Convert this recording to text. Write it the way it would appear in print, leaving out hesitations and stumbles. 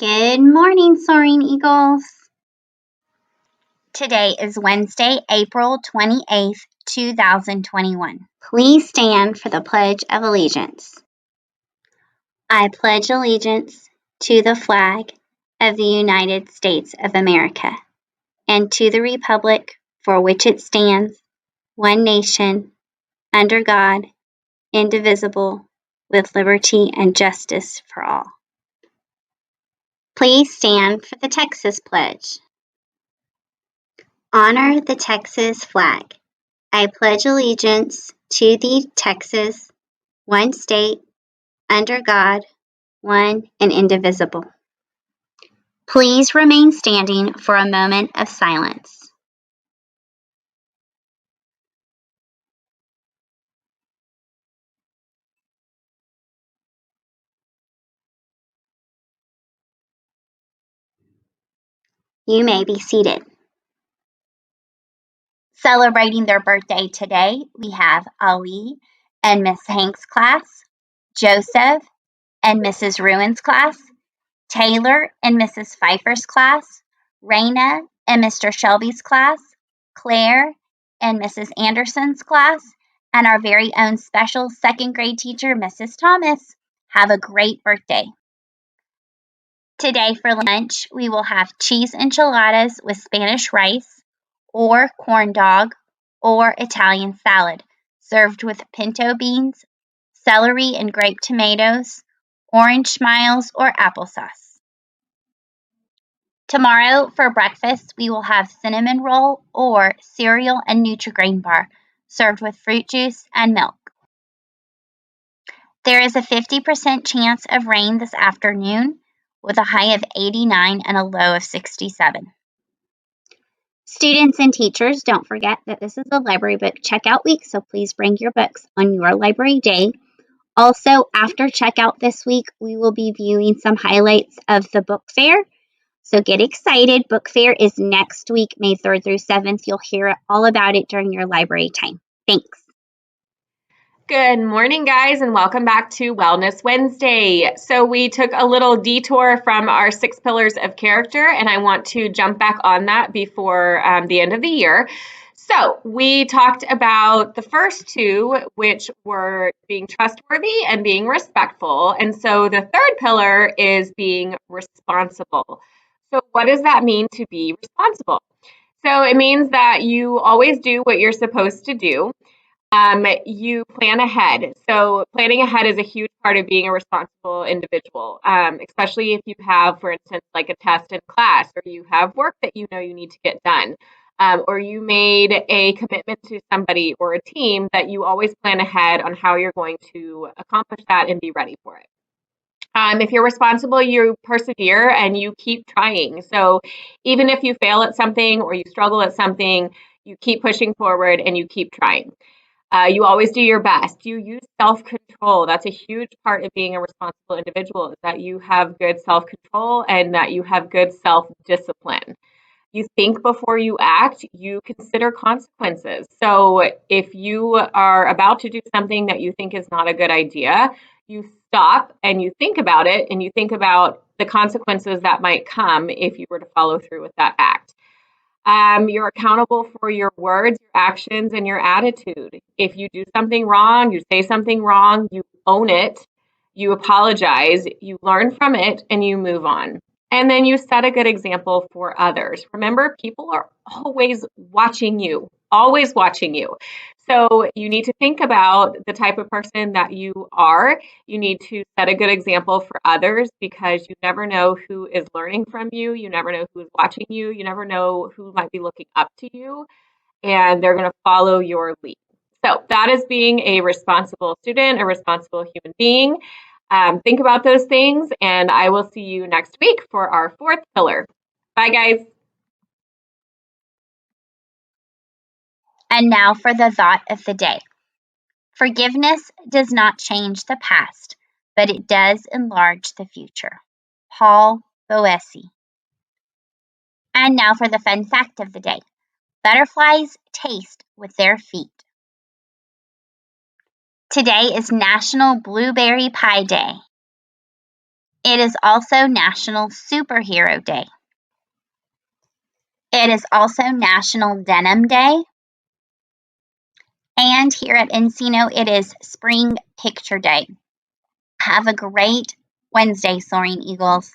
Good morning, Soaring Eagles. Today is Wednesday, April 28th, 2021. Please stand for the Pledge of Allegiance. I pledge allegiance to the flag of the United States of America and to the republic for which it stands, one nation, under God, indivisible, with liberty and justice for all. Please stand for the Texas Pledge. Honor the Texas flag. I pledge allegiance to the Texas, one state, under God, one and indivisible. Please remain standing for a moment of silence. You may be seated. Celebrating their birthday today, we have Ali and Miss Hanks' class, Joseph and Mrs. Ruin's class, Taylor and Mrs. Pfeiffer's class, Raina and Mr. Shelby's class, Claire and Mrs. Anderson's class, and our very own special second grade teacher, Mrs. Thomas. Have a great birthday. Today for lunch, we will have cheese enchiladas with Spanish rice, or corn dog, or Italian salad, served with pinto beans, celery and grape tomatoes, orange smiles, or applesauce. Tomorrow for breakfast, we will have cinnamon roll or cereal and Nutri-Grain bar, served with fruit juice and milk. There is a 50% chance of rain this afternoon, with a high of 89 and a low of 67. Students and teachers, don't forget that this is a library book checkout week, so please bring your books on your library day. Also, after checkout this week, we will be viewing some highlights of the book fair. So get excited. Book fair is next week, May 3rd through 7th. You'll hear all about it during your library time. Thanks. Good morning, guys, and welcome back to Wellness Wednesday. So we took a little detour from our 6 pillars of character, and I want to jump back on that before the end of the year. So we talked about the first 2, which were being trustworthy and being respectful. And so the third pillar is being responsible. So what does that mean to be responsible? So it means that you always do what you're supposed to do. You plan ahead. So planning ahead is a huge part of being a responsible individual, especially if you have, for instance, like a test in class, or you have work that you know you need to get done, or you made a commitment to somebody or a team, that you always plan ahead on how you're going to accomplish that and be ready for it. If you're responsible, you persevere and you keep trying. So even if you fail at something or you struggle at something, you keep pushing forward and you keep trying. You always do your best. You use self-control. That's a huge part of being a responsible individual, is that you have good self-control and that you have good self-discipline. You think before you act. You consider consequences. So if you are about to do something that you think is not a good idea, you stop and you think about it, and you think about the consequences that might come if you were to follow through with that act. You're accountable for your words, your actions, and your attitude. If you do something wrong, you say something wrong, you own it, you apologize, you learn from it, and you move on. And then you set a good example for others. Remember, people are always watching you, always watching you. So you need to think about the type of person that you are. You need to set a good example for others, because you never know who is learning from you. You never know who is watching you. You never know who might be looking up to you, and they're going to follow your lead. So that is being a responsible student, a responsible human being. Think about those things, and I will see you next week for our 4th pillar. Bye, guys. And now for the thought of the day. Forgiveness does not change the past, but it does enlarge the future. Paul Boesi. And now for the fun fact of the day. Butterflies taste with their feet. Today is National Blueberry Pie Day. It is also National Superhero Day. It is also National Denim Day. And here at Encino, it is Spring Picture Day. Have a great Wednesday, Soaring Eagles.